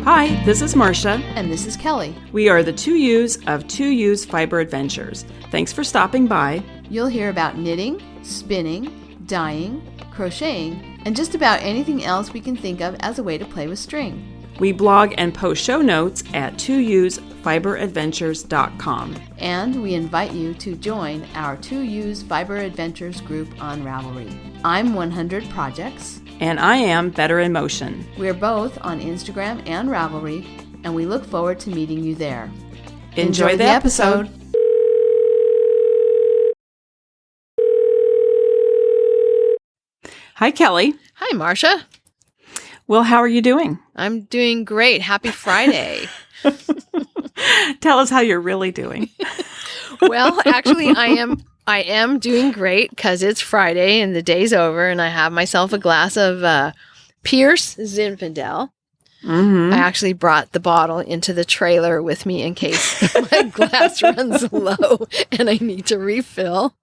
Hi, this is Marcia. And this is Kelly. We are the Two Ewes of Two Ewes Fiber Adventures. Thanks for stopping by. You'll hear about knitting, spinning, dyeing, crocheting, and just about anything else we can think of as a way to play with string. We blog and post show notes at twoewesfiberadventures.com. And we invite you to join our Two Ewes Fiber Adventures group on Ravelry. I'm 100 Projects. And I am Better in Motion. We're both on Instagram and Ravelry, and we look forward to meeting you there. Enjoy the episode. Hi, Kelly. Hi, Marcia. Well, how are you doing? I'm doing great. Happy Friday. Tell us how you're really doing. Well, actually, I am doing great because it's Friday and the day's over, and I have myself a glass of Pierce Zinfandel. Mm-hmm. I actually brought the bottle into the trailer with me in case my glass runs low and I need to refill.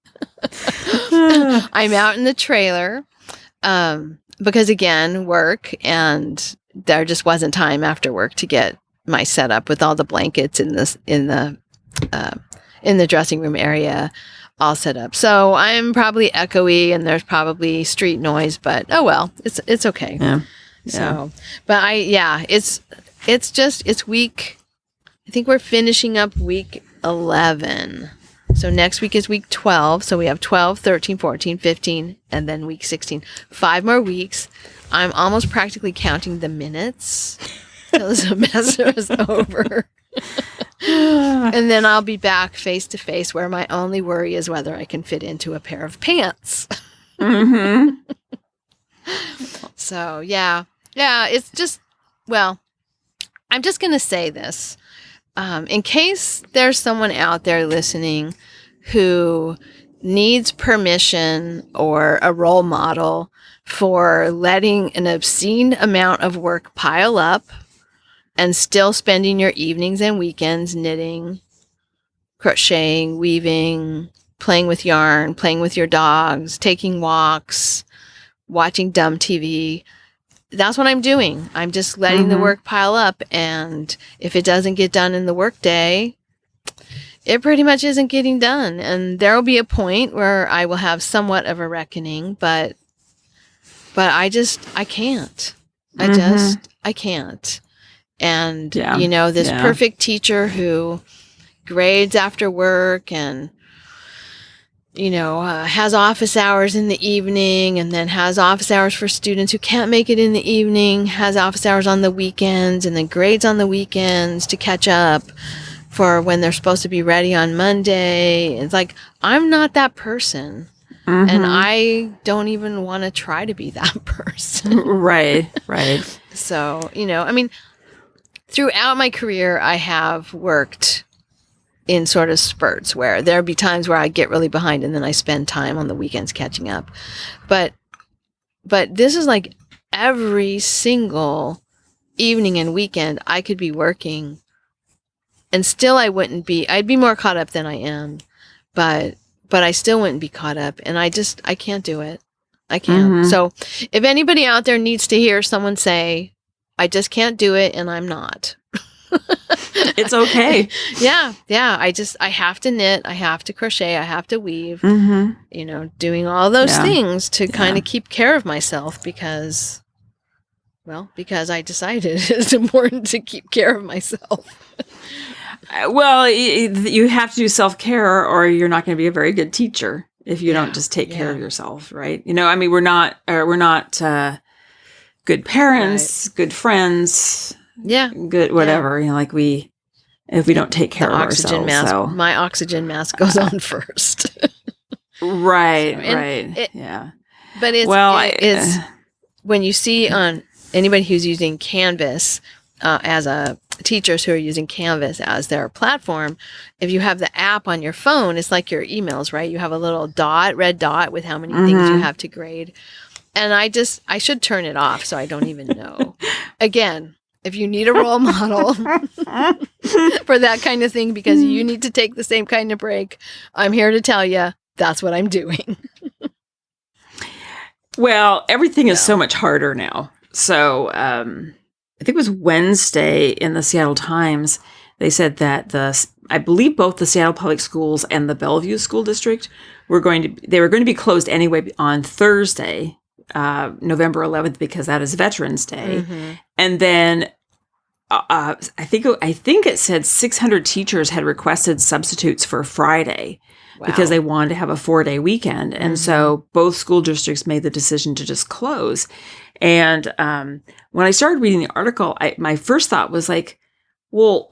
I'm out in the trailer because, again, work, and there just wasn't time after work to get my setup with all the blankets in the dressing room area all set up. So I'm probably echoey and there's probably street noise, but oh well, it's okay. Yeah. So, but it's week, I think we're finishing up week 11. So next week is week 12. So we have 12, 13, 14, 15, and then week 16. 5 more weeks. I'm almost practically counting the minutes till the semester is over. And then I'll be back face to face where my only worry is whether I can fit into a pair of pants. Mm-hmm. So, yeah, it's just, well, I'm just going to say this. In case there's someone out there listening who needs permission or a role model for letting an obscene amount of work pile up and still spending your evenings and weekends knitting, crocheting, weaving, playing with yarn, playing with your dogs, taking walks, watching dumb TV. That's what I'm doing. I'm just letting the work pile up. And if it doesn't get done in the work day, it pretty much isn't getting done. And there will be a point where I will have somewhat of a reckoning, but I can't. I can't. And, this perfect teacher who grades after work and, has office hours in the evening and then has office hours for students who can't make it in the evening, has office hours on the weekends and then grades on the weekends to catch up for when they're supposed to be ready on Monday. It's like, I'm not that person. Mm-hmm. And I don't even want to try to be that person. Right. So, throughout my career, I have worked in sort of spurts where there'll be times where I get really behind and then I spend time on the weekends catching up. But this is like every single evening and weekend I could be working and still I'd be more caught up than I am, but I still wouldn't be caught up, and I can't do it. I can't. Mm-hmm. So if anybody out there needs to hear someone say, I just can't do it, and I'm not. It's okay. Yeah. I have to knit. I have to crochet. I have to weave, doing all those things to kind of keep care of myself because I decided it's important to keep care of myself. Well, you have to do self-care or you're not going to be a very good teacher if you don't just take care of yourself, right? We're not good parents, good friends, good whatever. If we don't take care of ourselves. My oxygen mask goes on first. Right. But it's when you see on anybody who's using Canvas teachers who are using Canvas as their platform, if you have the app on your phone, it's like your emails, right? You have a little red dot with how many things you have to grade. And I should turn it off so I don't even know. Again, if you need a role model for that kind of thing because you need to take the same kind of break, I'm here to tell you that's what I'm doing. Well, everything is so much harder now. So I think it was Wednesday in the Seattle Times, they said that I believe both the Seattle Public Schools and the Bellevue School District were going to be closed anyway on Thursday, November 11th, because that is Veterans Day. And then I think it said 600 teachers had requested substitutes for Friday because they wanted to have a 4-day weekend. And so both school districts made the decision to just close. And when I started reading the article, my first thought was like, well,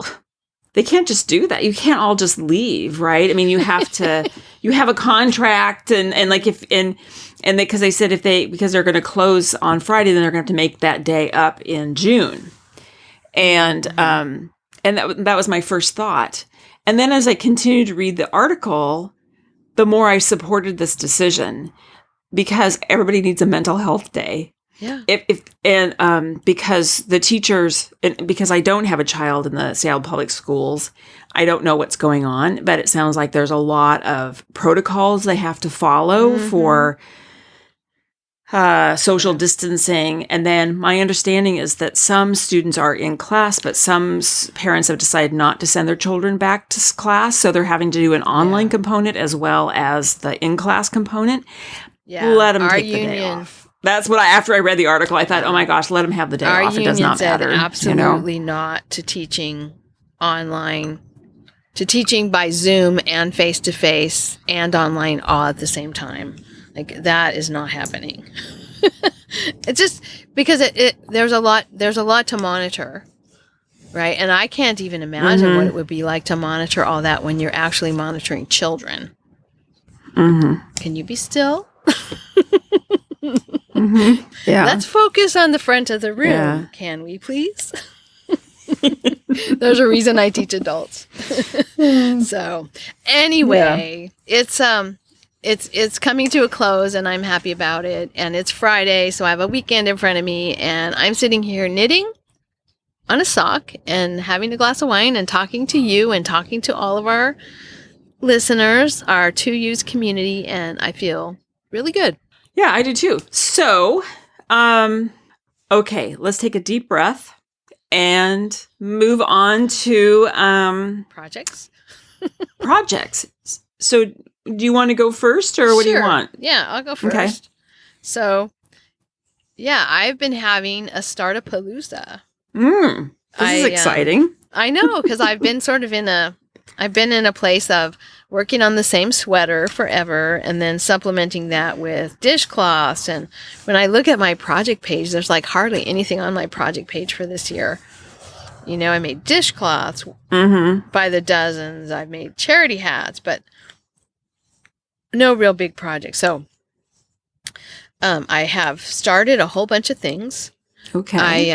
they can't just do that. You can't all just leave, right? I mean, you have to, you have a contract and like because they said because they're going to close on Friday, then they're going to have to make that day up in June. And that was my first thought. And then as I continued to read the article, the more I supported this decision because everybody needs a mental health day. Yeah. Because the teachers, because I don't have a child in the Seattle Public Schools, I don't know what's going on, but it sounds like there's a lot of protocols they have to follow for social distancing. And then my understanding is that some students are in class, but some parents have decided not to send their children back to class. So they're having to do an online component as well as the in-class component. Yeah. Let them take the day off. That's what after I read the article, I thought, oh my gosh, let them have the day off. It does not matter. Absolutely not to teaching online, to teaching by Zoom and face-to-face and online all at the same time. Like that is not happening. It's just because there's a lot to monitor, right? And I can't even imagine what it would be like to monitor all that when you're actually monitoring children. Can you be still? Yeah. Let's focus on the front of the room. Can we please? There's a reason I teach adults. So anyway, it's coming to a close and I'm happy about it. And it's Friday, so I have a weekend in front of me and I'm sitting here knitting on a sock and having a glass of wine and talking to you and talking to all of our listeners, our Two Ewes community, and I feel really good. Yeah, I do too. So, okay, let's take a deep breath and move on to projects. Projects. So, do you want to go first or what do you want? Yeah, I'll go first. Okay. So, yeah, I've been having a Start-A-Palooza. This is exciting. I know, because I've been in a place of working on the same sweater forever and then supplementing that with dishcloths. And when I look at my project page, there's like hardly anything on my project page for this year. You know, I made dishcloths by the dozens. I've made charity hats, but no real big projects. So I have started a whole bunch of things. Okay.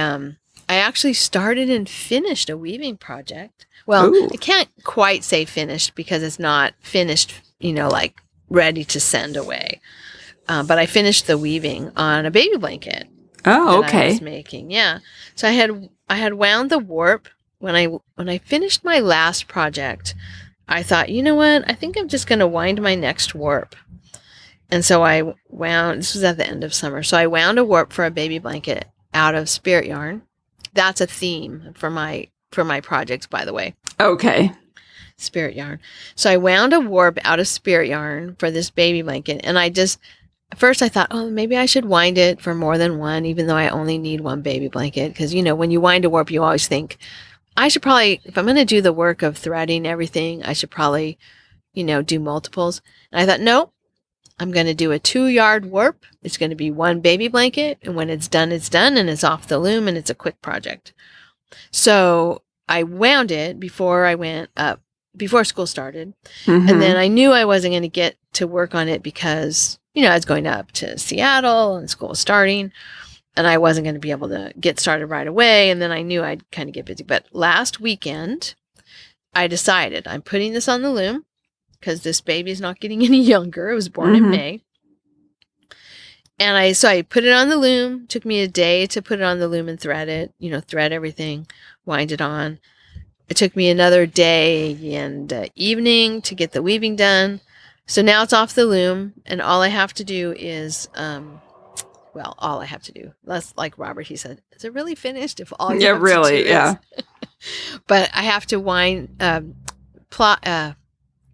I actually started and finished a weaving project. Well, I can't quite say finished because it's not finished, you know, like ready to send away. But I finished the weaving on a baby blanket. Oh, okay. I was making, yeah. So I had wound the warp when I finished my last project. I thought, you know what? I think I'm just going to wind my next warp. And so I wound. This was at the end of summer. So I wound a warp for a baby blanket out of spirit yarn. That's a theme for my projects, by the way. Okay. Spirit yarn. So I wound a warp out of spirit yarn for this baby blanket. And at first I thought, oh, maybe I should wind it for more than one, even though I only need one baby blanket. Because, you know, when you wind a warp, you always think, I should probably, if I'm going to do the work of threading everything, I should probably, you know, do multiples. And I thought, no, I'm going to do a 2-yard warp. It's going to be one baby blanket. And when it's done, and it's off the loom and it's a quick project. So I wound it before I went up, before school started. And then I knew I wasn't going to get to work on it because, you know, I was going up to Seattle and school was starting and I wasn't going to be able to get started right away. And then I knew I'd kind of get busy. But last weekend, I decided I'm putting this on the loom because this baby is not getting any younger. It was born in May. And so I put it on the loom. It took me a day to put it on the loom and thread it, you know, thread everything, wind it on. It took me another day and evening to get the weaving done. So now it's off the loom and all I have to do is well, all I have to do. That's like Robert, he said, is it really finished if all you Yeah, have really, to do yeah. is... But I have to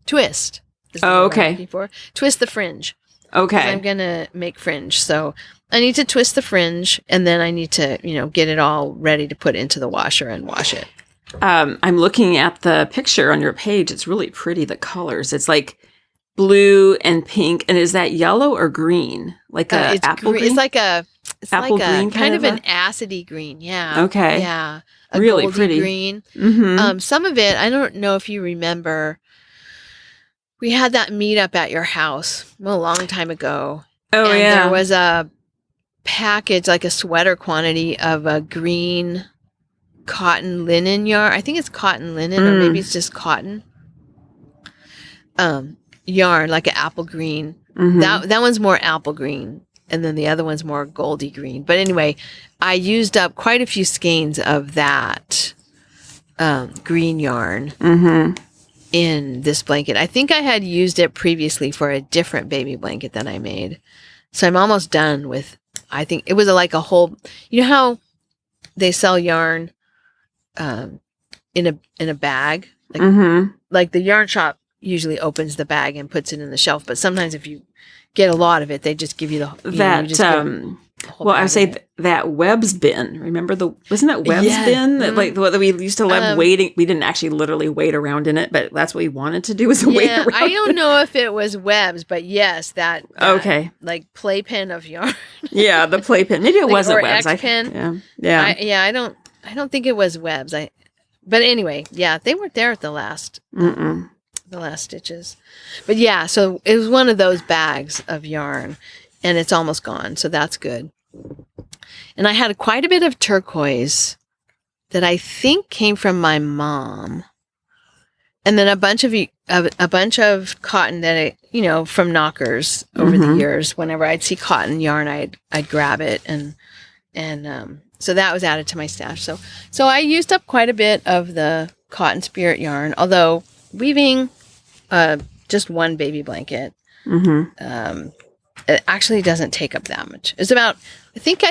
twist. Is the word I'm Okay. looking for. Twist the fringe. Okay. I'm going to make fringe. So I need to twist the fringe, and then I need to, get it all ready to put into the washer and wash it. I'm looking at the picture on your page. It's really pretty, the colors. It's like blue and pink. And is that yellow or green? Like a It's apple green? It's like a Apple green kind of a- an acidy green. Yeah. Okay. Yeah. A Really goldy pretty. green. Mm-hmm. Some of it, I don't know if you remember, we had that meetup at your house a long time ago. Oh, and yeah. there was a package, like a sweater quantity of a green cotton linen yarn. I think it's cotton linen, or maybe it's just cotton yarn, like an apple green. Mm-hmm. That one's more apple green, and then the other one's more goldy green. But anyway, I used up quite a few skeins of that green yarn in this blanket. I think I had used it previously for a different baby blanket that I made. So I'm almost done with, I think it was like a whole, you know how they sell yarn in a bag? Like the yarn shop usually opens the bag and puts it in the shelf, but sometimes if you get a lot of it, they just give you the well, I would say that Webb's bin. Remember wasn't that Webb's bin? That, like what we used to love waiting. We didn't actually literally wait around in it, but that's what we wanted to do was wait around. I don't know if it was Webb's, but yes, that okay, like playpen of yarn. Yeah, the playpen. Maybe it wasn't Webb's. X-pen. Yeah. I don't think it was Webb's. But anyway, yeah, they weren't there at the last stitches. But yeah, so it was one of those bags of yarn, and it's almost gone, so that's good. And I had quite a bit of turquoise that I think came from my mom, and then a bunch of cotton that from Knockers over the years. Whenever I'd see cotton yarn, I'd grab it, and so that was added to my stash. So I used up quite a bit of the cotton spirit yarn, although weaving just one baby blanket it actually doesn't take up that much. It's about, I think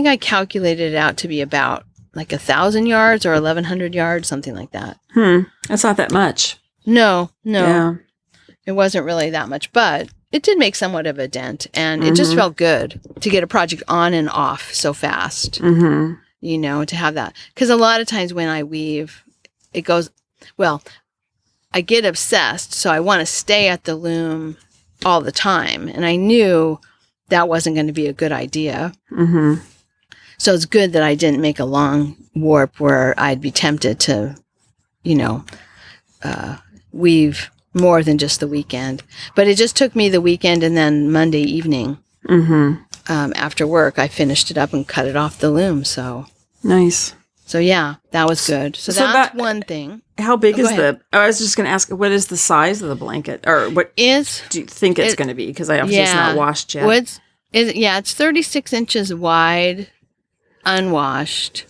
I calculated it out to be about like 1,000 yards or 1,100 yards, something like that. That's not that much. No, Yeah. It wasn't really that much, but it did make somewhat of a dent, and it just felt good to get a project on and off so fast. To have that, because a lot of times when I weave, it goes well. I get obsessed, so I want to stay at the loom all the time. And I knew that wasn't going to be a good idea. So it's good that I didn't make a long warp where I'd be tempted to, weave more than just the weekend. But it just took me the weekend, and then Monday evening, after work, I finished it up and cut it off the loom. So nice. So yeah, that was good. So that's one thing. How big is I was just going to ask, what is the size of the blanket, or what do you think it's going to be? Because obviously it's not washed yet. It's 36 inches wide, unwashed,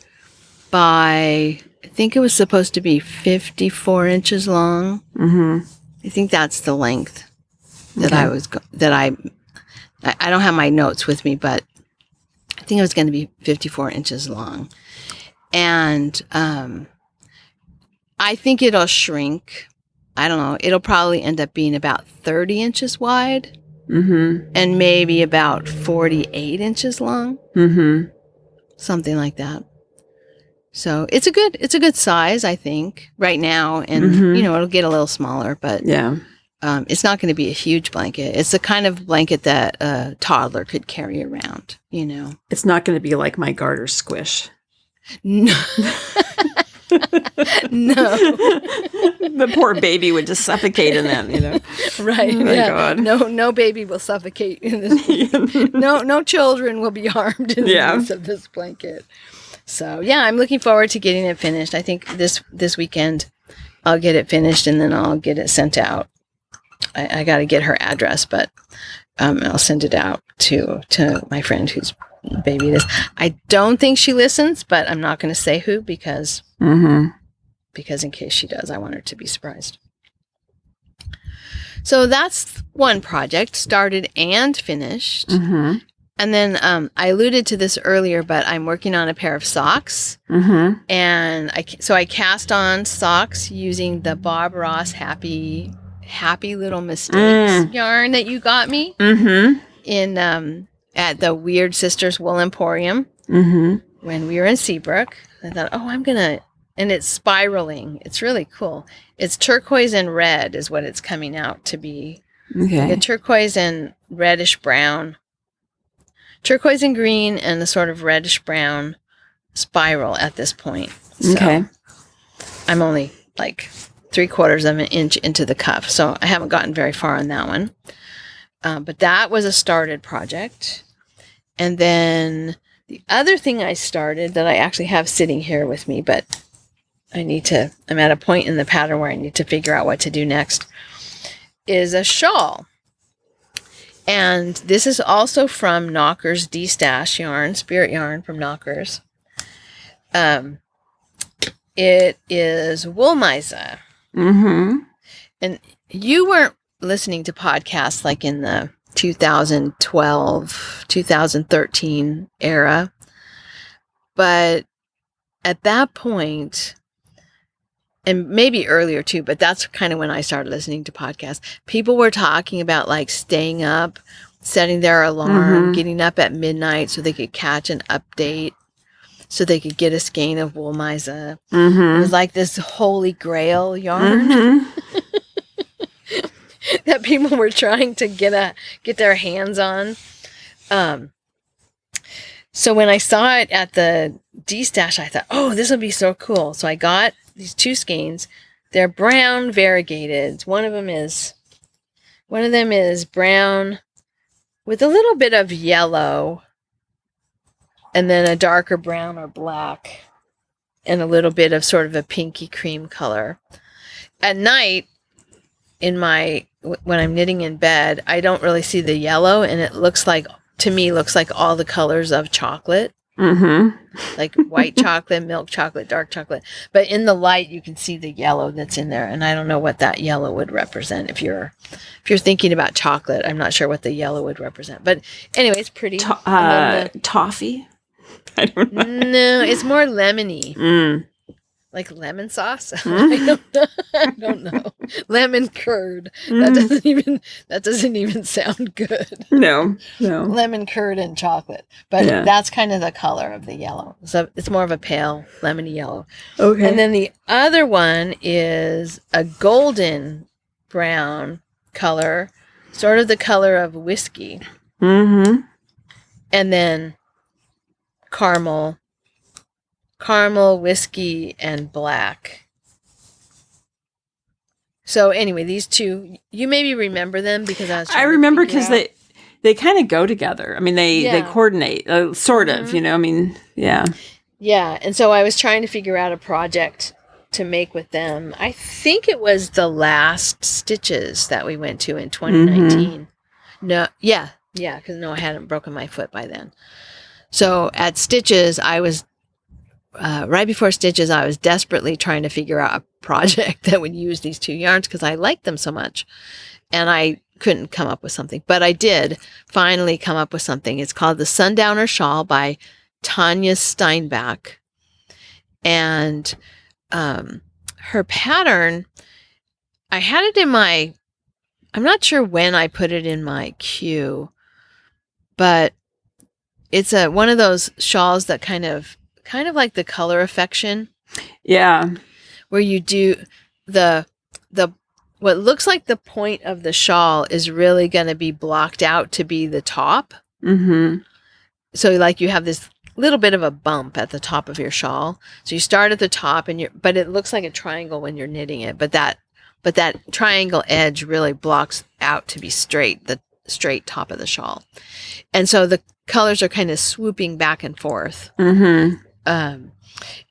by, I think it was supposed to be 54 inches long. I think that's the length that I don't have my notes with me, but I think it was going to be 54 inches long. And I think it'll shrink. I don't know. It'll probably end up being about 30 inches wide and maybe about 48 inches long. Something like that. So it's a good size, I think, right now. And, it'll get a little smaller, but it's not going to be a huge blanket. It's the kind of blanket that a toddler could carry around, It's not going to be like my Garter Squish. No. No. The poor baby would just suffocate in that, Right. Oh my God. No baby will suffocate in this. No children will be harmed in the use of this blanket. So yeah, I'm looking forward to getting it finished. I think this weekend I'll get it finished, and then I'll get it sent out. I got to get her address, but I'll send it out to my friend whose baby it is. I don't think she listens, but I'm not going to say who because in case she does, I want her to be surprised. So that's one project, started and finished. And then I alluded to this earlier, but I'm working on a pair of socks. Mm-hmm. And I cast on socks using the Bob Ross Happy Little Mistakes yarn that you got me in at the Weird Sisters Wool Emporium when we were in Seabrook. I thought, and it's spiraling. It's really cool. It's turquoise and red is what it's coming out to be. Okay. Like a turquoise and reddish brown. Turquoise and green and the sort of reddish brown spiral at this point. So Okay. I'm only like 3/4 of an inch into the cuff, so I haven't gotten very far on that one. But that was a started project. And then the other thing I started that I actually have sitting here with me, but I'm at a point in the pattern where I need to figure out what to do next, is a shawl. And this is also from Knockers D-Stash yarn, spirit yarn from Knockers. It is Wool Meiser. Mm-hmm. And you weren't listening to podcasts like in the 2012, 2013 era. But at that point, and maybe earlier too, but that's kind of when I started listening to podcasts. People were talking about like staying up, setting their alarm, getting up at midnight so they could catch an update, so they could get a skein of Wool Meiser. It was like this holy grail yarn that people were trying to get their hands on. So when I saw it at the D-Stash, I thought, oh, this would be so cool. So I got these 2 skeins. They're brown variegated. One of them is brown with a little bit of yellow, and then a darker brown or black, and a little bit of sort of a pinky cream color. At night, when I'm knitting in bed, I don't really see the yellow, and it looks like all the colors of chocolate. Like white chocolate, milk chocolate, dark chocolate. But in the light, you can see the yellow that's in there. And I don't know what that yellow would represent. If you're thinking about chocolate, I'm not sure what the yellow would represent. But anyway, it's pretty. Toffee? I don't know. No, it's more lemony. Like lemon sauce? I don't know. Lemon curd. That doesn't even sound good. No. Lemon curd and chocolate. But that's kind of the color of the yellow. So it's more of a pale lemony yellow. Okay. And then the other one is a golden brown color, sort of the color of whiskey. And then caramel, whiskey, and black. So anyway, these 2, you maybe remember them because I remember because they kind of go together. I mean, they coordinate, sort of, I mean, yeah. Yeah, and so I was trying to figure out a project to make with them. I think it was the last Stitches that we went to in 2019. No, because I hadn't broken my foot by then. So at Stitches, I was right before Stitches, I was desperately trying to figure out a project that would use these 2 yarns because I liked them so much. And I couldn't come up with something. But I did finally come up with something. It's called the Sundowner Shawl by Tanya Steinbach. And her pattern, I had it in I'm not sure when I put it in my queue, but it's one of those shawls that kind of like the color affection. Yeah. Where you do the what looks like the point of the shawl is really going to be blocked out to be the top. So like you have this little bit of a bump at the top of your shawl. So you start at the top but it looks like a triangle when you're knitting it. But that triangle edge really blocks out to be straight, the straight top of the shawl. And so the colors are kind of swooping back and forth.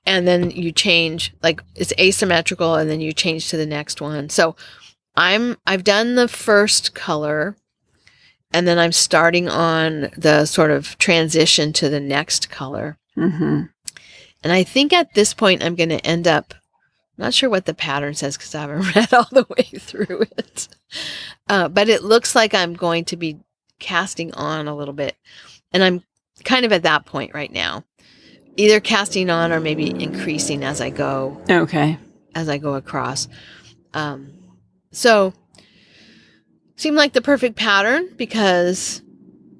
And then you change, like it's asymmetrical, and then you change to the next one. So I've done the first color, and then I'm starting on the sort of transition to the next color. And I think at this point I'm going to end up, not sure what the pattern says because I haven't read all the way through it. But it looks like I'm going to be casting on a little bit. And I'm kind of at that point right now, either casting on or maybe increasing as I go. Okay. As I go across. So seemed like the perfect pattern because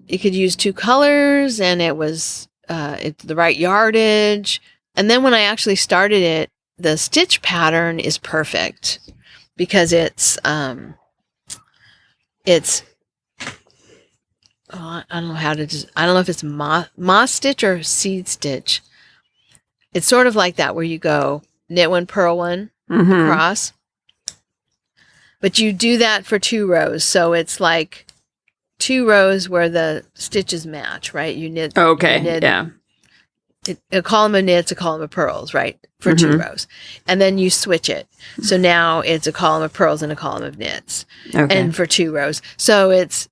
you could use 2 colors and it was it's the right yardage. And then when I actually started it, the stitch pattern is perfect because it's I don't know how to I don't know if it's moss stitch or seed stitch. It's sort of like that where you go knit 1, purl 1 across. But you do that for 2 rows. So it's like 2 rows where the stitches match, right? You knit. Okay. You knit yeah. a column of knits, a column of purls, right? For 2 rows. And then you switch it. So now it's a column of purls and a column of knits. Okay. And for 2 rows. So it's,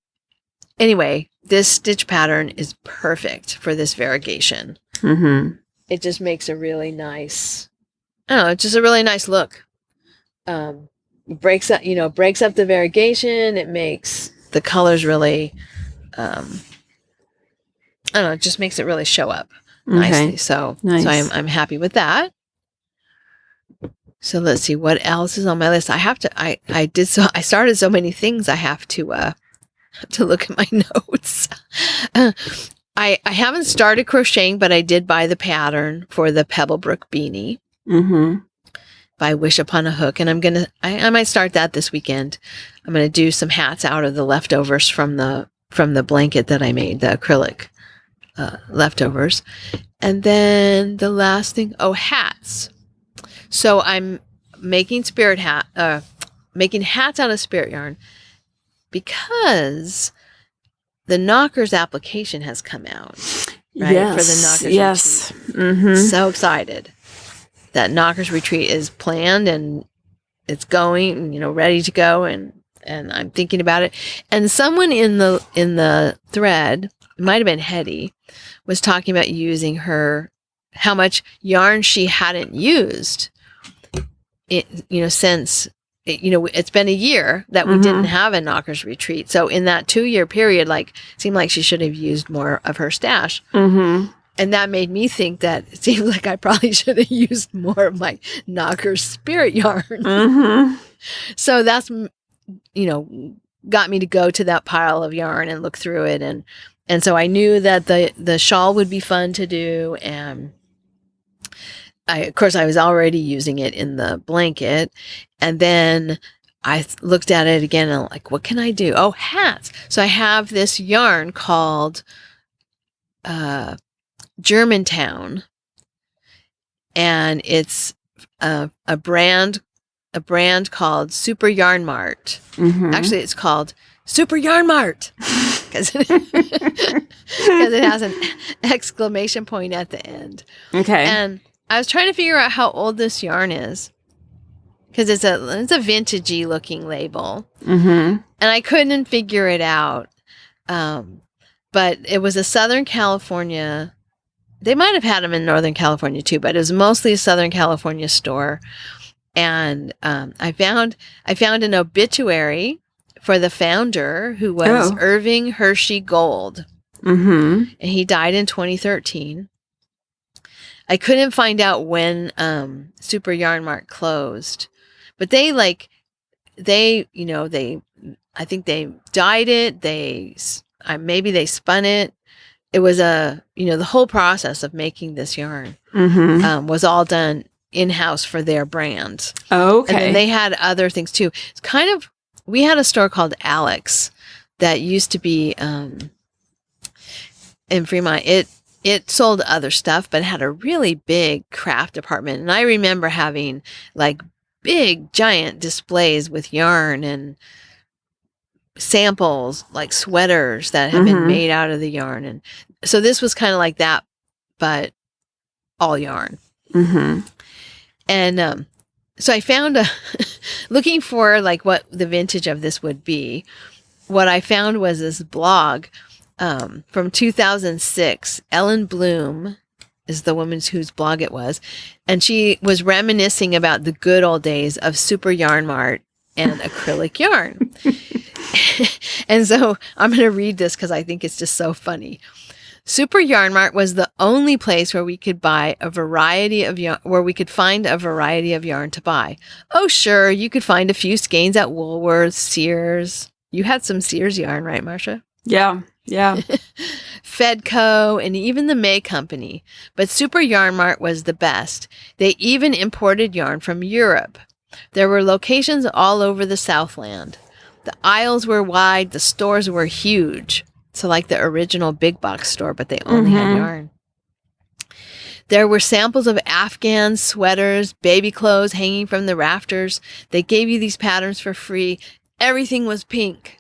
anyway, this stitch pattern is perfect for this variegation. It just makes a really nice, I don't know, it's just a really nice look. Breaks up the variegation. It makes the colors really, I don't know, it just makes it really show up nicely. So, Nice. So I'm happy with that. So let's see what else is on my list. I started so many things. I have to look at my notes. I haven't started crocheting, but I did buy the pattern for the Pebblebrook beanie by Wish Upon a Hook. And I might start that this weekend. I'm going to do some hats out of the leftovers from the blanket that I made, the acrylic leftovers. And then the last thing, hats. So I'm making making hats out of spirit yarn because the Knockers application has come out, right? Yes. For the Knockers yes. retreat. So excited that Knockers retreat is planned and it's going, ready to go, and I'm thinking about it. And someone in the thread, it might have been Hetty, was talking about using how much yarn she hadn't used. Since it's been a year that we didn't have a Knockers retreat. So in that 2-year period, it seemed like she should have used more of her stash. And that made me think that it seems like I probably should have used more of my Knockers spirit yarn. So that's, got me to go to that pile of yarn and look through it. And so I knew that the shawl would be fun to do. And of course, I was already using it in the blanket. And then I looked at it again and I'm like, what can I do? Oh, hats. So I have this yarn called Germantown. And it's a brand called Super Yarn Mart. Actually, it's called Super Yarn Mart because it has an exclamation point at the end. Okay. And I was trying to figure out how old this yarn is because it's a vintagey looking label, and I couldn't figure it out. But it was a Southern California. They might have had them in Northern California too, but it was mostly a Southern California store. And I found an obituary for the founder, who was Irving Hershey Gold, and he died in 2013. I couldn't find out when Super Yarn Mart closed, but I think they dyed it. Maybe they spun it. It was the whole process of making this yarn was all done in-house for their brand. Okay. And then they had other things too. It's kind of, we had a store called Alex that used to be in Fremont. It sold other stuff, but it had a really big craft department. And I remember having big, giant displays with yarn and samples, like sweaters that had been made out of the yarn. And so this was kind of like that, but all yarn. And so I found looking for what the vintage of this would be. What I found was this blog from 2006. Ellen Bloom is the woman whose blog it was. And she was reminiscing about the good old days of Super Yarn Mart and acrylic yarn. And so I'm going to read this because I think it's just so funny. Super Yarn Mart was the only place where we could buy a variety of yarn, where we could find a variety of yarn to buy. Oh, sure, you could find a few skeins at Woolworths, Sears. You had some Sears yarn, right, Marcia? Yeah. Fedco, and even the May Company. But Super Yarn Mart was the best. They even imported yarn from Europe. There were locations all over the Southland. The aisles were wide, the stores were huge. So like the original big box store, but they only had yarn. There were samples of Afghans, sweaters, baby clothes hanging from the rafters. They gave you these patterns for free. Everything was pink.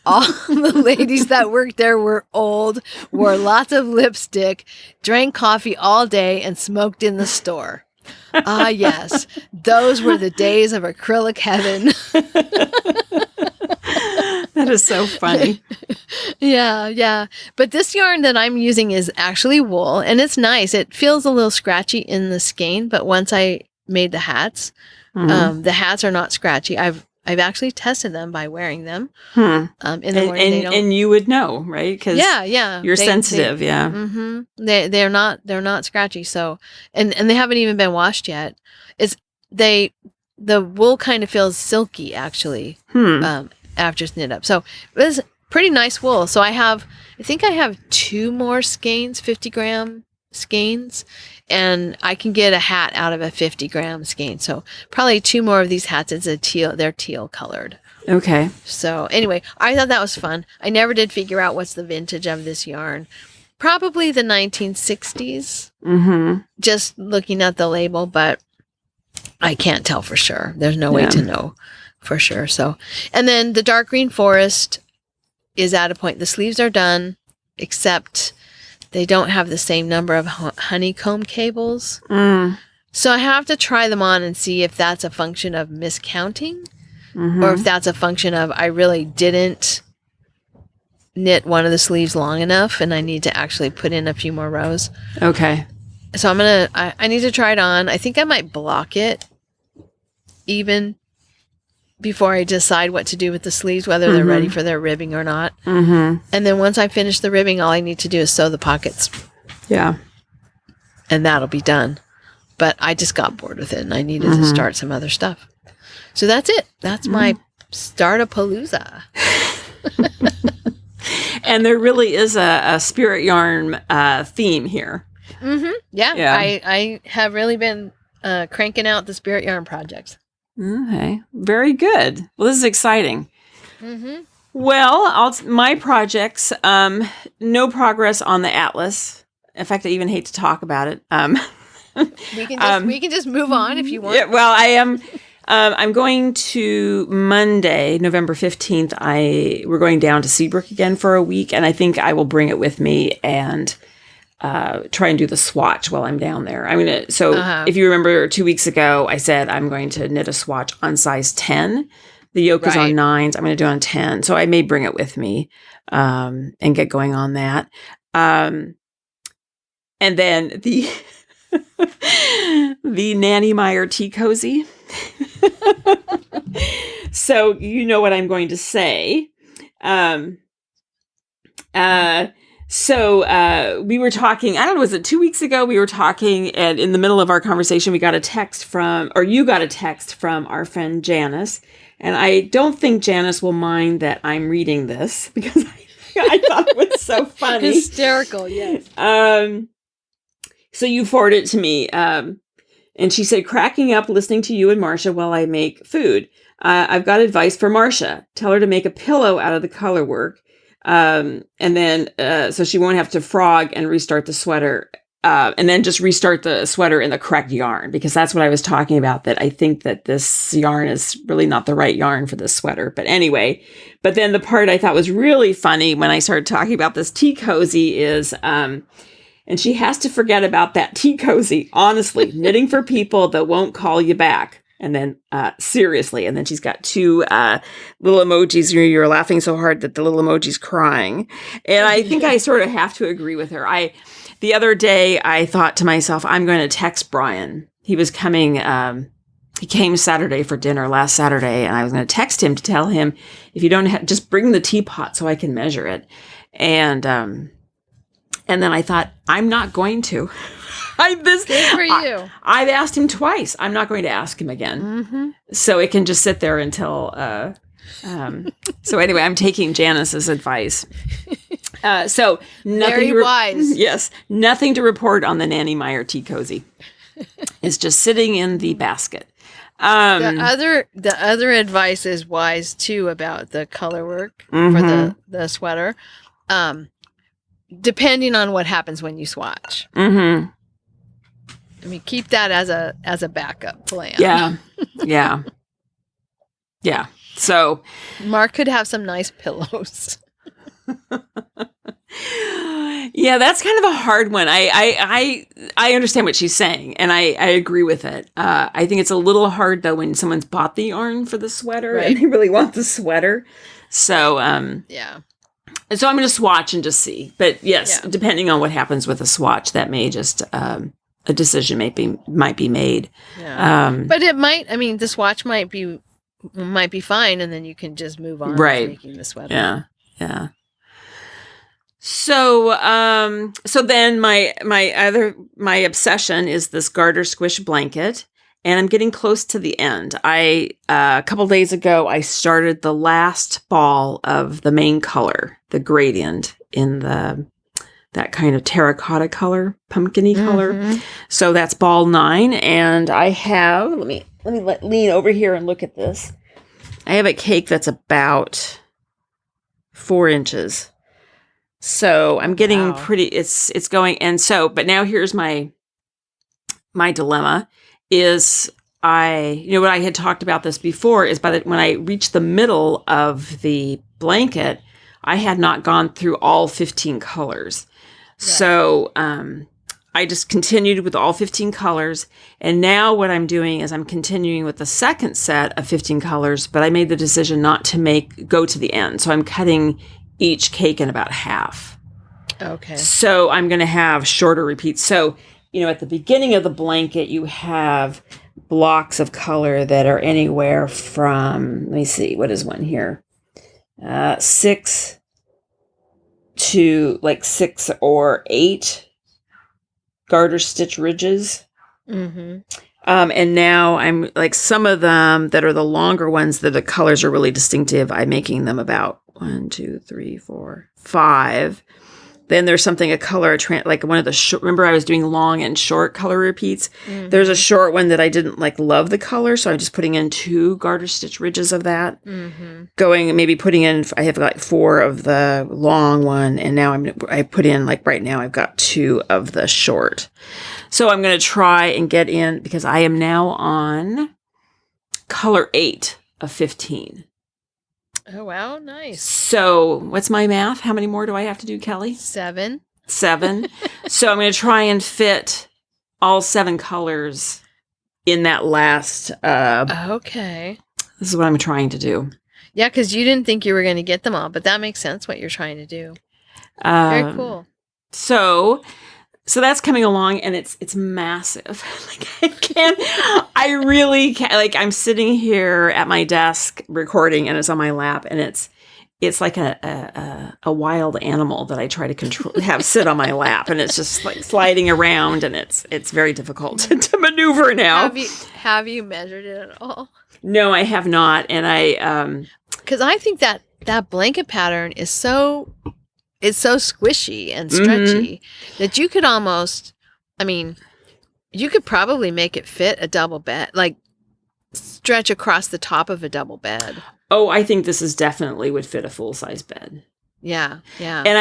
All the ladies that worked there were old, wore lots of lipstick, drank coffee all day, and smoked in the store. Ah, yes. Those were the days of acrylic heaven. That is so funny. Yeah. But this yarn that I'm using is actually wool, and it's nice. It feels a little scratchy in the skein, but once I made the hats are not scratchy. I've actually tested them by wearing them in the morning. And you would know, right? Because you're sensitive. They're not scratchy. So and they haven't even been washed yet. The wool kind of feels silky actually. After it's knit up. So it was pretty nice wool. So I think I have 2 more skeins, 50-gram skeins, and I can get a hat out of a 50-gram skein. So probably 2 more of these hats. They're teal colored. Okay. So anyway, I thought that was fun. I never did figure out what's the vintage of this yarn. Probably the 1960s. Just looking at the label, but I can't tell for sure. There's no way to know for sure. So, and then the dark green forest is at a point. The sleeves are done, except they don't have the same number of honeycomb cables. So I have to try them on and see if that's a function of miscounting or if that's a function of I really didn't knit one of the sleeves long enough and I need to actually put in a few more rows. Okay. So I need to try it on. I think I might block it even before I decide what to do with the sleeves, whether they're ready for their ribbing or not. And then once I finish the ribbing, all I need to do is sew the pockets. Yeah. And that'll be done. But I just got bored with it and I needed to start some other stuff. So that's it. That's my Start-A-Palooza. And there really is a spirit yarn theme here. Yeah. I have really been cranking out the spirit yarn projects. Okay. Very good. Well, this is exciting. Well, my projects, no progress on the atlas. In fact, I even hate to talk about it. We can just move on if you want. Yeah, well, I am. I'm going to Monday, November 15th. We're going down to Seabrook again for a week, and I think I will bring it with me and try and do the swatch while I'm down there. I'm gonna. So if you remember 2 weeks ago, I said I'm going to knit a swatch on size 10. The yoke is on 9s. I'm going to do it on 10. So I may bring it with me and get going on that. And then the the Nanny Meier tea cozy. So you know what I'm going to say. So we were talking, I don't know, was it 2 weeks ago? We were talking, and in the middle of our conversation, we got a text from, or you got a text from our friend Janice. And I don't think Janice will mind that I'm reading this because I thought it was so funny. Hysterical, yes. So you forwarded it to me. And she said, cracking up listening to you and Marcia while I make food. I've got advice for Marcia. Tell her to make a pillow out of the color work. And then, so she won't have to frog and restart the sweater, and then just restart the sweater in the correct yarn, because that's what I was talking about, that I think that this yarn is really not the right yarn for this sweater. But anyway, but then the part I thought was really funny when I started talking about this tea cozy is, and she has to forget about that tea cozy, honestly, knitting for people that won't call you back. And then, seriously, and then she's got 2 little emojis. You're laughing so hard that the little emoji's crying. And I think I sort of have to agree with her. The other day, I thought to myself, I'm going to text Brian. He was coming, he came Saturday for dinner, last Saturday, and I was going to text him to tell him, if you don't just bring the teapot so I can measure it. And And then I thought, I'm not going to. Good for you. I've asked him twice. I'm not going to ask him again. Mm-hmm. So it can just sit there until... so anyway, I'm taking Janice's advice. So nothing Very wise. Yes, nothing to report on the Nanny Meier tea cozy. It's just sitting in the basket. The other advice is wise too about the color work for the sweater. Depending on what happens when you swatch. Mm-hmm. I mean, keep that as a backup plan. Yeah. So Mark could have some nice pillows. yeah, that's kind of a hard one. I understand what she's saying, and I agree with it. I think it's a little hard though when someone's bought the yarn for the sweater and they really want the sweater. So yeah. So I'm going to swatch and just see. But yes, depending on what happens with a swatch, that may just a decision might be made. Yeah. But it might. I mean, the swatch might be fine, and then you can just move on to making the sweater. Yeah. So then my obsession is this Garter Squish Blanket, and I'm getting close to the end. A couple days ago, I started the last ball of the main color, the gradient in that kind of terracotta color, pumpkin-y color. So that's ball 9, and I have, let me lean over here and look at this. I have a cake that's about 4 inches. So I'm getting pretty, it's going, and so, but now here's my dilemma is what I had talked about this before is when I reached the middle of the blanket, I had not gone through all 15 colors. Yeah. So, I just continued with all 15 colors. And now what I'm doing is I'm continuing with the second set of 15 colors, but I made the decision not to go to the end. So I'm cutting each cake in about half. Okay. So I'm going to have shorter repeats. So, at the beginning of the blanket, you have blocks of color that are anywhere from, let me see, what is one here? 6 to like 6 or 8 garter stitch ridges. And now I'm like some of them that are the longer ones that the colors are really distinctive. I'm making them about 1, 2, 3, 4, 5. Then there's something, a color, like one of the remember I was doing long and short color repeats. There's a short one that I didn't love the color, so I'm just putting in 2 garter stitch ridges of that. Maybe putting in, I have got 4 of the long one, and now I put in, right now I've got 2 of the short. So I'm going to try and get in, because I am now on color 8 of 15. Oh, wow. Nice. So what's my math? How many more do I have to do, Kelly? 7. 7. So I'm going to try and fit all 7 colors in that last. Okay. This is what I'm trying to do. Yeah, because you didn't think you were going to get them all, but that makes sense what you're trying to do. Very cool. So that's coming along, and it's massive. I really can't, I'm sitting here at my desk recording, and it's on my lap, and it's like a wild animal that I try to control, have sit on my lap, and it's just sliding around, and it's very difficult to maneuver now. Have you measured it at all? No, I have not, and because I think that blanket pattern is so. It's so squishy and stretchy that you could almost, you could probably make it fit a double bed, stretch across the top of a double bed. Oh, I think this definitely would fit a full-size bed. Yeah, yeah. And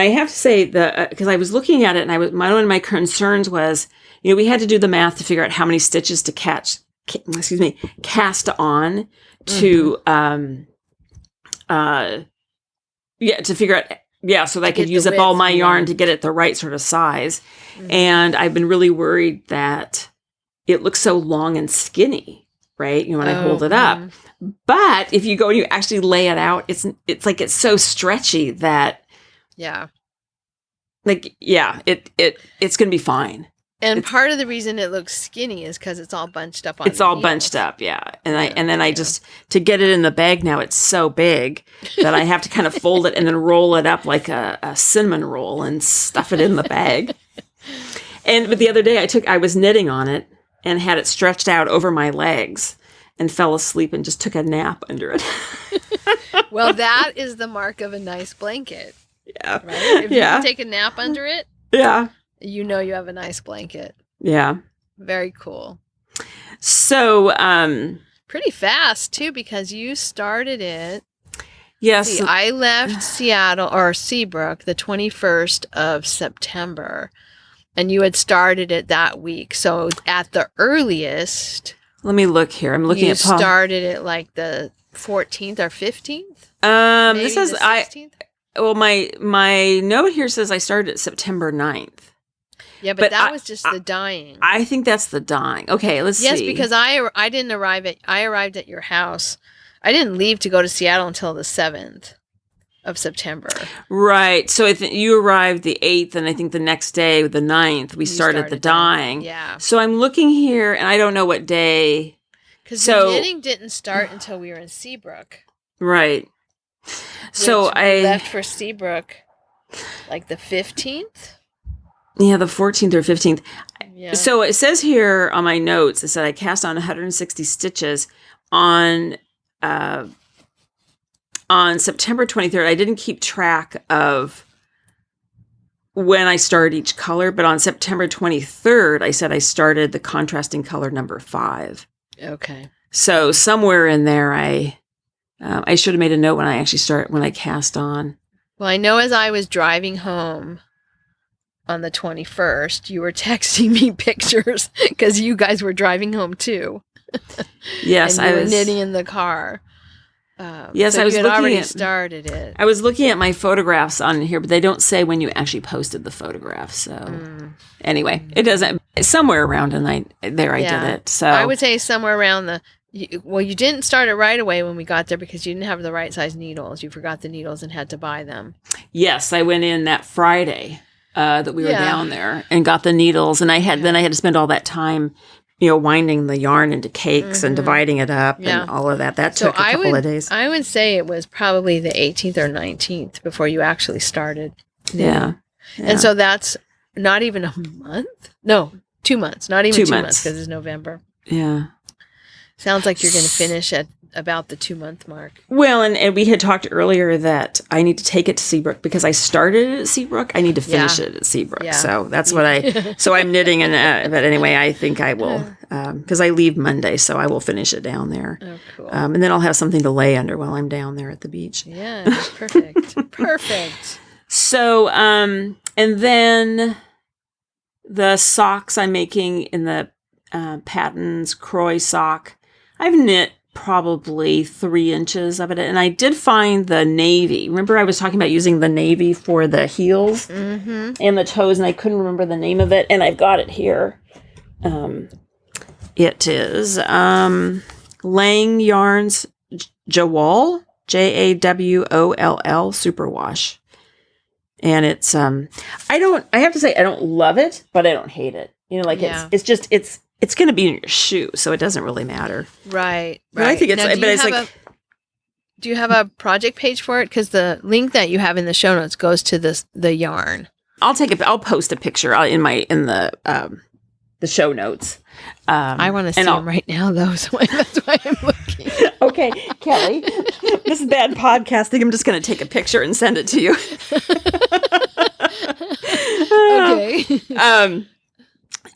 I have to say because I was looking at it, and one of my concerns was, we had to do the math to figure out how many stitches to cast on to to figure out. Yeah, so that I could use up all my yarn to get it the right sort of size. And I've been really worried that it looks so long and skinny, right? When I hold it up. But if you go and you actually lay it out, it's so stretchy that it's going to be fine. And part of the reason it looks skinny is because it's all bunched up on It's all bunched up, yeah. And then I just, to get it in the bag now, it's so big that I have to kind of fold it and then roll it up like a cinnamon roll and stuff it in the bag. But the other day I was knitting on it and had it stretched out over my legs and fell asleep and just took a nap under it. Well, that is the mark of a nice blanket. Yeah. Right? If you can take a nap under it. Yeah. You know you have a nice blanket. Yeah. Very cool. So, pretty fast too, because you started it. Yes. See, I left Seattle or Seabrook the 21st of September, and you had started it that week. So at the earliest, let me look here. I'm looking at Paul. You started it like the 14th or 15th. Maybe this is 16th? Well, my note here says I started at September 9th. Yeah, but that was just the dyeing. I think that's the dyeing. Okay, let's see. Yes, because I didn't I arrived at your house. I didn't leave to go to Seattle until the 7th of September. Right. So you arrived the 8th, and I think the next day, the 9th, we started the dyeing. Yeah. So I'm looking here, and I don't know what day. Because the knitting didn't start until we were in Seabrook. Right. So I left for Seabrook like the 15th. Yeah, the 14th or 15th. Yeah. So it says here on my notes, it said I cast on 160 stitches on September 23rd. I didn't keep track of when I started each color, but on September 23rd, I said I started the contrasting color number 5. Okay. So somewhere in there, I should have made a note when I cast on. Well, I know as I was driving home on the 21st, you were texting me pictures because you guys were driving home too. Yes, and you were knitting in the car. Yes, so I was you had looking already at, started it. I was looking at my photographs on here, but they don't say when you actually posted the photographs. So anyway, it doesn't. Somewhere around I did it. So I would say somewhere around you didn't start it right away when we got there because you didn't have the right size needles. You forgot the needles and had to buy them. Yes, I went in that Friday that we were down there and got the needles, and I had to spend all that time, winding the yarn into cakes and dividing it up and all of that. That took a couple of days. I would say it was probably the 18th or 19th before you actually started. Yeah. And so that's not even a month? No, 2 months. Not even 2 months because it's November. Yeah. Sounds like you're going to finish at about the 2-month mark. Well, and we had talked earlier that I need to take it to Seabrook because I started it at Seabrook. I need to finish it at Seabrook. Yeah. So that's what so I'm knitting. But anyway, I think I will, because I leave Monday, so I will finish it down there. Oh, cool. And then I'll have something to lay under while I'm down there at the beach. Yeah, perfect. Perfect. So, and then the socks I'm making in the Patons Kroy Sock, I've knit probably 3 inches of it. And I did find the navy. Remember I was talking about using the navy for the heels and the toes, and I couldn't remember the name of it. And I've got it here. It is Lang Yarns Jawoll, Jawoll Superwash. And it's, I have to say, I don't love it, but I don't hate it. It's going to be in your shoe, so it doesn't really matter. Right. But I think do you have a project page for it? Because the link that you have in the show notes goes to the yarn. I'll post a picture in the show notes. I want to see them right now, though, so that's why I'm looking. Okay, Kelly, this is bad podcasting. I'm just going to take a picture and send it to you. Okay.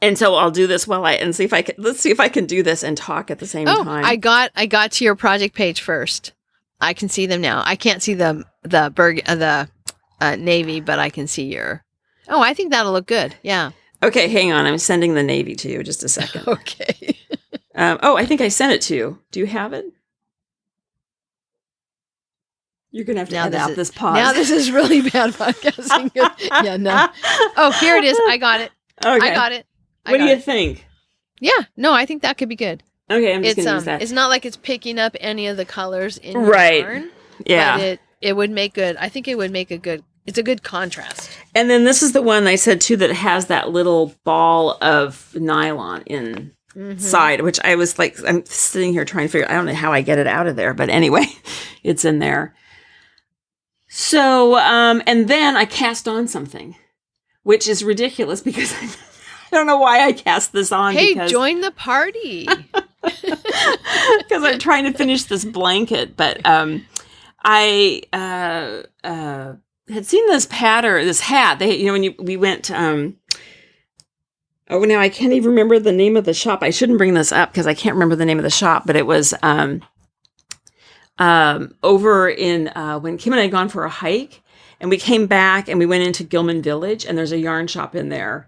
And so I'll do this let's see if I can do this and talk at the same time. I got to your project page first. I can see them now. I can't see the navy, but I can see your. Oh, I think that'll look good. Yeah. Okay, hang on. I'm sending the navy to you. Just a second. Okay. I think I sent it to you. Do you have it? You're going to have to edit out this pause. Now this is really bad podcasting. Yeah, no. Oh, here it is. I got it. Okay. I got it. What do you think? Yeah. No, I think that could be good. Okay, I'm just going to use that. It's not like it's picking up any of the colors in right. yarn. Yeah. But it would make good. I think it would make a good. it's a good contrast. And then this is the one I said too that has that little ball of nylon inside, which I was like, I'm sitting here trying to figure. I don't know how I get it out of there, but anyway, it's in there. So, and then I cast on something, which is ridiculous because I don't know why I cast this on. Hey, because, join the party. Because I'm trying to finish this blanket, but I had seen this pattern, this hat. They, when we went. Oh, now I can't even remember the name of the shop. I shouldn't bring this up because I can't remember the name of the shop, but it was over in when Kim and I had gone for a hike, and we came back and we went into Gilman Village, and there's a yarn shop in there.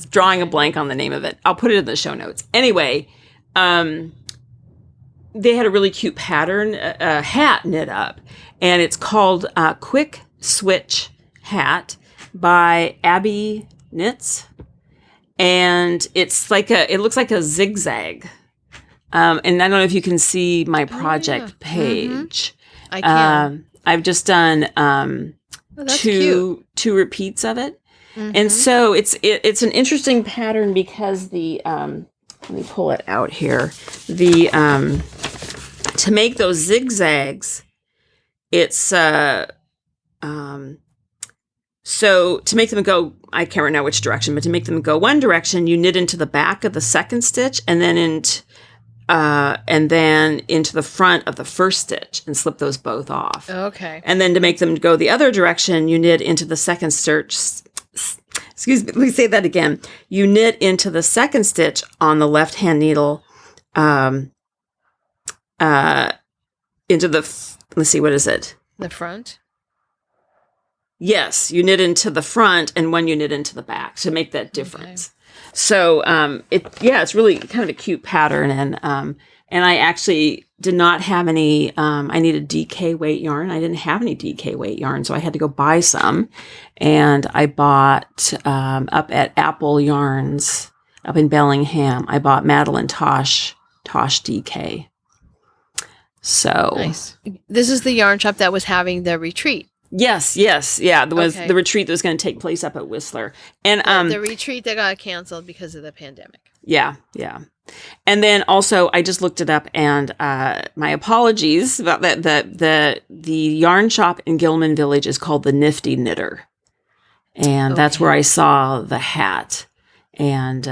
Drawing a blank on the name of it. I'll put it in the show notes. Anyway, they had a really cute pattern, a hat knit up, and it's called Quick Switch Hat by Abby Knits. And it's like it looks like a zigzag. And I don't know if you can see my project page. I can. I've just done two repeats of it. And so it's an interesting pattern because let me pull it out here. To make those zigzags, it's so to make them go, I can't remember now which direction, but to make them go one direction, you knit into the back of the second stitch and then into the front of the first stitch and slip those both off. Okay. And then to make them go the other direction, you knit into the second stitch. Excuse me, let me say that again. You knit into the second stitch on the left-hand needle into the, let's see, what is it? The front? Yes, you knit into the front and one you knit into the back to make that difference. Okay. So it's really kind of a cute pattern, and I actually did not have any. I needed DK weight yarn. I didn't have any DK weight yarn, so I had to go buy some, and I bought up at Apple Yarns up in Bellingham. I bought Madeline Tosh DK. So nice. This is the yarn shop that was having the retreat. Yes, yeah. There was the retreat that was going to take place up at Whistler, and the retreat that got canceled because of the pandemic. Yeah. And then also, I just looked it up, and my apologies about that. The yarn shop in Gilman Village is called the Nifty Knitter, and that's where I saw the hat. And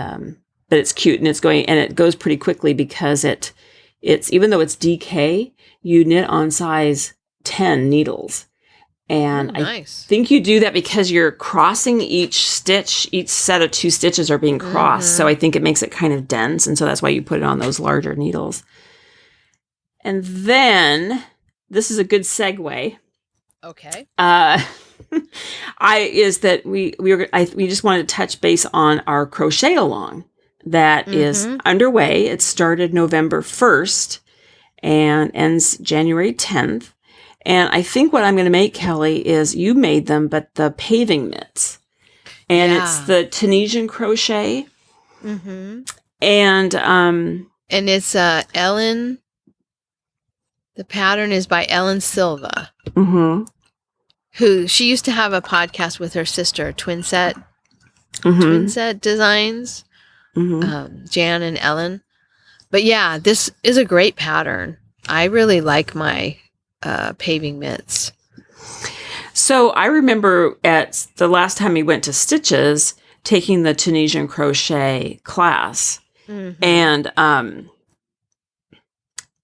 but it's cute, and it goes pretty quickly because it's even though it's DK, you knit on size 10 needles. And nice. I think you do that because you're crossing each stitch. Each set of 2 stitches are being crossed. So I think it makes it kind of dense. And so that's why you put it on those larger needles. And then this is a good segue. Okay. We just wanted to touch base on our crochet along that is underway. It started November 1st and ends January 10th. And I think what I'm going to make, Kelly, is you made them, but the paving mitts. And it's the Tunisian crochet. Mm-hmm. And it's Ellen. The pattern is by Ellen Silva. Mm-hmm. Who she used to have a podcast with her sister, Twin Set Designs, Jan and Ellen. But yeah, this is a great pattern. I really like my paving mitts. So I remember at the last time we went to Stitches, taking the Tunisian crochet class, and and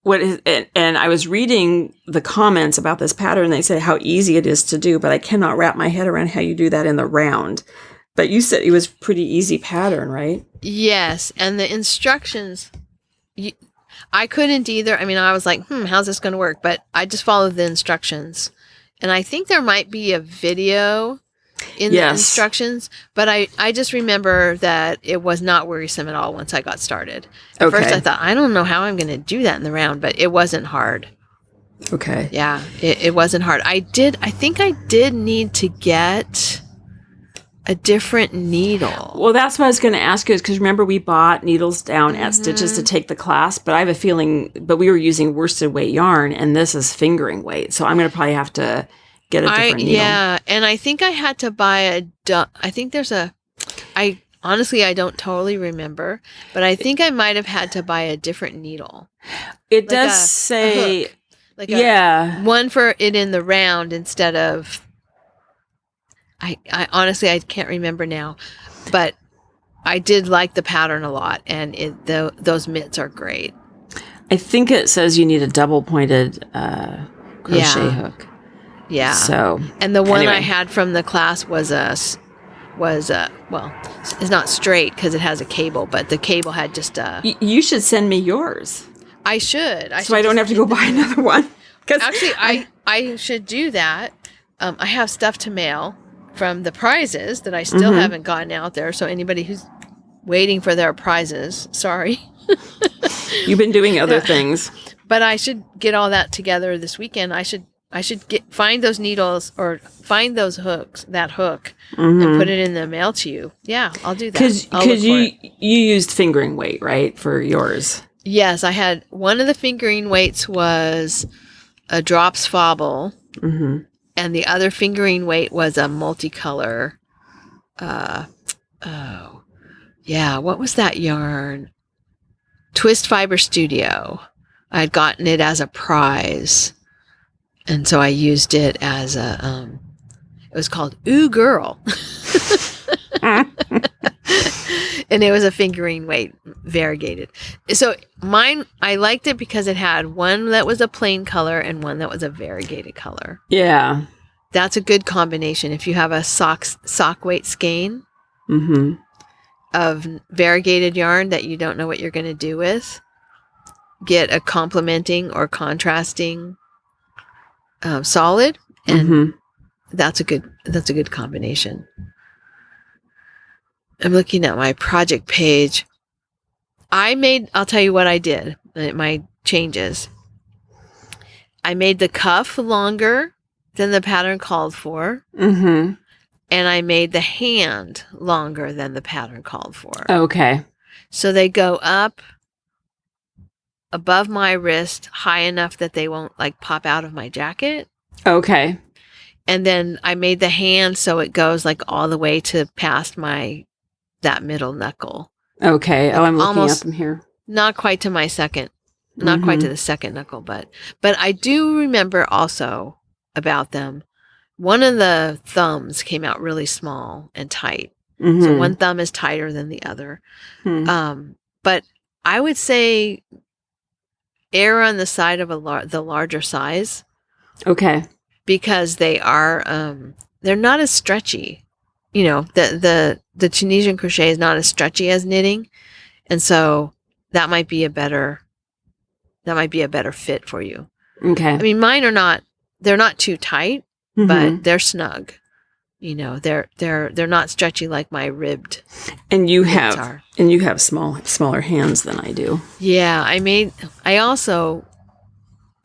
I was reading the comments about this pattern. They said how easy it is to do, but I cannot wrap my head around how you do that in the round. But you said it was pretty easy pattern, right? Yes, and the instructions. I couldn't either. I mean, I was like, how's this going to work? But I just followed the instructions. And I think there might be a video in the instructions, but I just remember that it was not worrisome at all once I got started. At first I thought, I don't know how I'm going to do that in the round, but it wasn't hard. Okay. Yeah, it wasn't hard. I think I did need to get a different needle. Well, that's what I was going to ask you, because remember we bought needles down at Stitches to take the class, but I have a feeling, but we were using worsted weight yarn, and this is fingering weight, so I'm going to probably have to get a different needle. Yeah, and I think I had to buy I think there's honestly, I don't totally remember, but I think I might have had to buy a different needle. It does say, one for it in the round instead of, I honestly, I can't remember now, but I did like the pattern a lot, and those mitts are great. I think it says you need a double pointed crochet hook. Yeah. So, and the one I had from the class was well, it's not straight because it has a cable, but the cable had just you should send me yours. I should. So I don't have to go buy another one. Actually, I should do that. I have stuff to mail from the prizes that I still haven't gotten out there. So anybody who's waiting for their prizes, sorry. You've been doing other things. But I should get all that together this weekend. I should find those needles or find those hooks, that hook, and put it in the mail to you. Yeah, I'll do that. Because you used fingering weight, right, for yours? Yes, I had one of the fingering weights was a drops fobble, and the other fingering weight was a multicolor. What was that yarn? Twist Fiber Studio. I had gotten it as a prize. And so I used it as it was called Ooh Girl. And it was a fingering weight, variegated. So mine, I liked it because it had one that was a plain color and one that was a variegated color. Yeah. That's a good combination. If you have a sock weight skein of variegated yarn that you don't know what you're going to do with, get a complementing or contrasting solid, and that's a good combination. I'm looking at my project page. I'll tell you what I did, my changes. I made the cuff longer than the pattern called for. And I made the hand longer than the pattern called for. Okay. So they go up above my wrist high enough that they won't like pop out of my jacket. Okay. And then I made the hand so it goes like all the way to past that middle knuckle. Okay. I'm looking at them here. Not quite to my second, not quite to the second knuckle, but I do remember also about them. One of the thumbs came out really small and tight. So one thumb is tighter than the other. But I would say err on the side of the larger size. Okay. Because they are, they're not as stretchy. You know, the Tunisian crochet is not as stretchy as knitting. And so that might be a better fit for you. Okay. I mean, mine they're not too tight, but they're snug. You know, they're not stretchy like my ribbed. And you have smaller hands than I do. Yeah, I also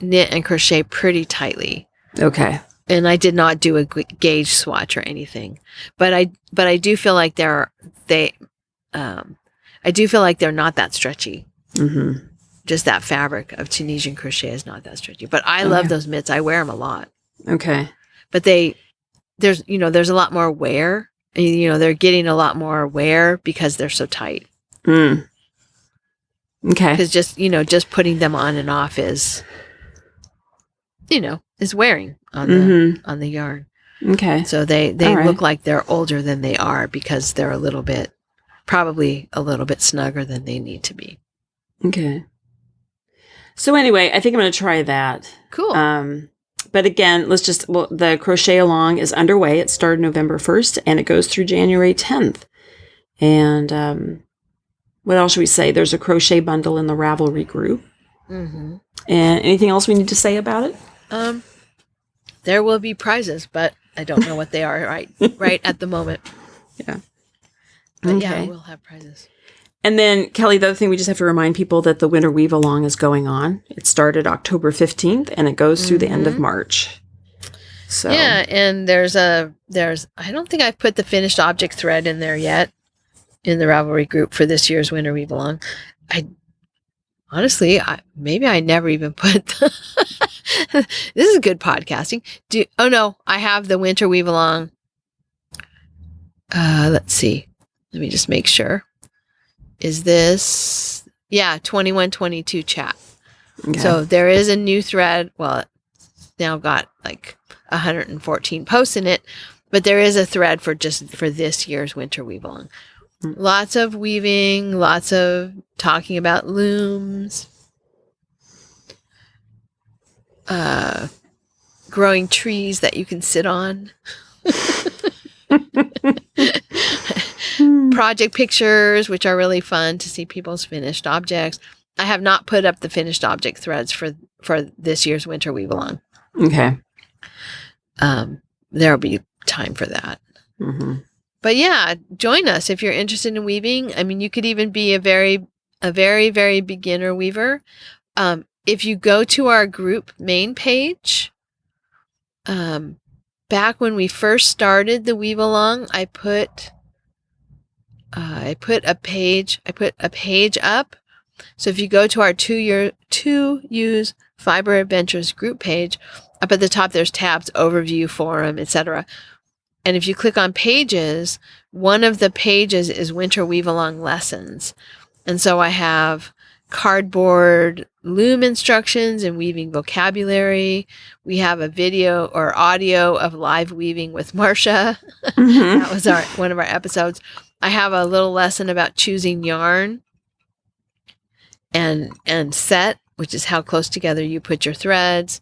knit and crochet pretty tightly. Okay. And I did not do a gauge swatch or anything, but I do feel like they're not that stretchy. Just that fabric of Tunisian crochet is not that stretchy. But I love those mitts. I wear them a lot. Okay. But there's a lot more wear. And, they're getting a lot more wear because they're so tight. Okay. Because just putting them on and off is wearing on the yarn. Okay. So they look like they're older than they are because they're probably a little bit snugger than they need to be. Okay. So anyway, I think I'm going to try that. Cool. But again, the crochet along is underway. It started November 1st and it goes through January 10th. And what else should we say? Theres a crochet bundle in the Ravelry group. And anything else we need to say about it? There will be prizes, but I don't know what they are right at the moment. Yeah. But yeah, we'll have prizes. And then, Kelly, the other thing, we just have to remind people that the Winter Weave Along is going on. It started October 15th, and it goes through the end of March. So yeah, and there's I don't think I've put the finished object thread in there yet in the Ravelry group for this year's Winter Weave Along. Maybe I never even put This is good podcasting. Oh no, I have the winter weave along. Let's see. Let me just make sure. Is this 2122 chat. Okay. So there is a new thread. Well, it's now got like 114 posts in it, but there is a thread for this year's winter weave along. Lots of weaving, lots of talking about looms, growing trees that you can sit on, project pictures, which are really fun to see people's finished objects. I have not put up the finished object threads for this year's winter weave along. Okay. There'll be time for that. Mm-hmm. But yeah, join us if you're interested in weaving. I mean, you could even be a very, very beginner weaver. If you go to our group main page, back when we first started the weave along, I put a page up. So if you go to our Two Ewes Fiber Adventures group page, up at the top there's tabs, overview, forum, etc. And if you click on pages, one of the pages is winter weave along lessons. And so I have cardboard loom instructions and weaving vocabulary. We have a video or audio of live weaving with Marcia. Mm-hmm. That was one of our episodes. I have a little lesson about choosing yarn and set, which is how close together you put your threads.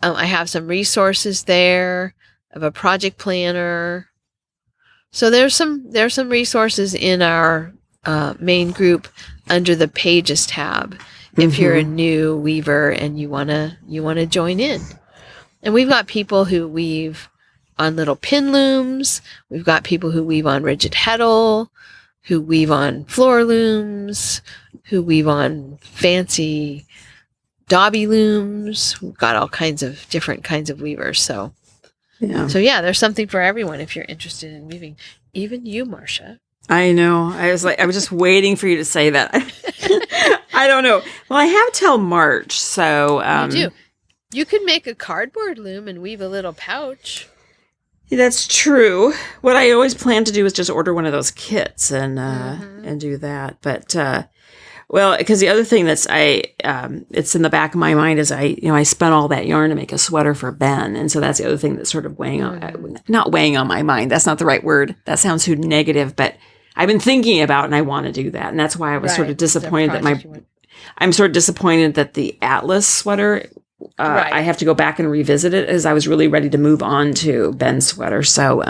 I have some resources there of a project planner. So there's some resources in our main group under the Pages tab if you're a new weaver and you wanna join in. And we've got people who weave on little pin looms. We've got people who weave on rigid heddle, who weave on floor looms, who weave on fancy dobby looms. We've got all kinds of different kinds of weavers. So yeah, there's something for everyone if you're interested in weaving. Even you, Marcia. I know. I was just waiting for you to say that. I don't know. Well, I have till March, so you do. You could make a cardboard loom and weave a little pouch. That's true. What I always plan to do is just order one of those kits and do that. But well, because the other thing it's in the back of my mind is I spent all that yarn to make a sweater for Ben, and so that's the other thing that's sort of not weighing on my mind. That's not the right word. That sounds too negative, but I've been thinking about, and I want to do that, and that's why I was sort of disappointed I'm sort of disappointed that the Atlas sweater. I have to go back and revisit it as I was really ready to move on to Ben's sweater. So,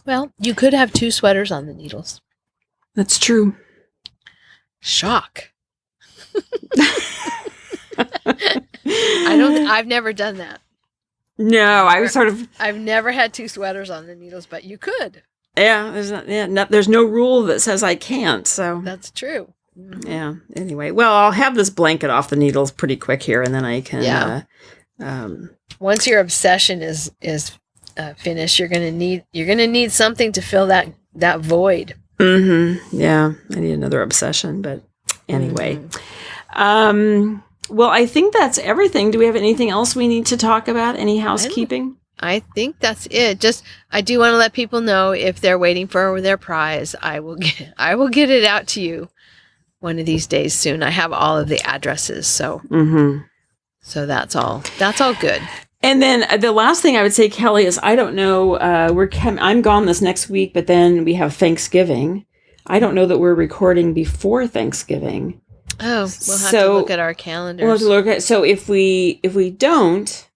well, you could have 2 sweaters on the needles. That's true. Shock. I've never done that. No, I've never had 2 sweaters on the needles, but you could. Yeah, there's no rule that says I can't. So that's true. Mm-hmm. Yeah. Anyway, well, I'll have this blanket off the needles pretty quick here, and then I can. Yeah. Once your obsession is finished, you're gonna need something to fill that void. Mm-hmm. Yeah, I need another obsession, but anyway. Mm-hmm. Well, I think that's everything. Do we have anything else we need to talk about? Any housekeeping? I think that's it. I do want to let people know if they're waiting for their prize, I will get it out to you one of these days soon. I have all of the addresses, so so that's all good. And then the last thing I would say, Kelly, is I don't know. I'm gone this next week, but then we have Thanksgiving. I don't know that we're recording before Thanksgiving. Oh, we'll have to look at our calendars. We'll have to look at. So if we don't,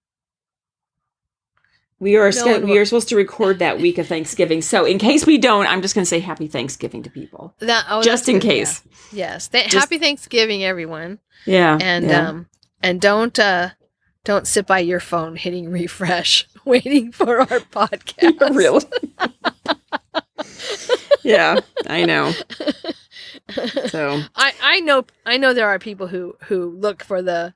we are supposed to record that week of Thanksgiving. So in case we don't, I'm just going to say Happy Thanksgiving to people. Just in case. Yeah. Yes. Happy Thanksgiving, everyone. Yeah. And don't sit by your phone hitting refresh, waiting for our podcast. Really? Yeah, I know. So I know there are people who look for the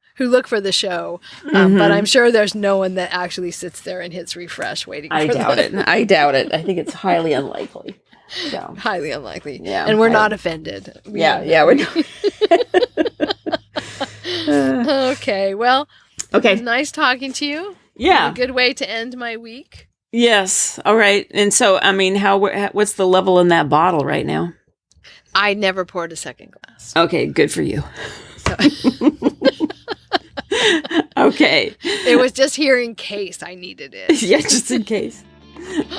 show, but I'm sure there's no one that actually sits there and hits refresh waiting for I doubt it. I think it's highly unlikely. So. Highly unlikely. Yeah. And we're not offended. We're not. Okay. Well, Okay. It was nice talking to you. Yeah. A good way to end my week. Yes. All right. And so, I mean, what's the level in that bottle right now? I never poured a second glass. Okay. Good for you. So Okay. it was just here in case I needed it. Yeah, just in case.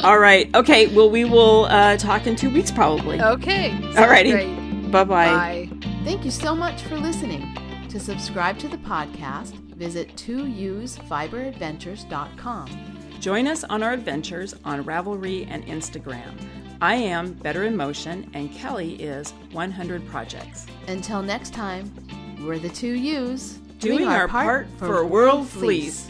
All right. Okay. Well, we will talk in 2 weeks probably. Okay. All righty. Great. Bye-bye. Bye. Thank you so much for listening. To subscribe to the podcast, visit 2ewesfiberadventures.com. Join us on our adventures on Ravelry and Instagram. I am Better in Motion, and Kelly is 100 Projects. Until next time, we're the 2 Ewes Doing our part for World Fleece.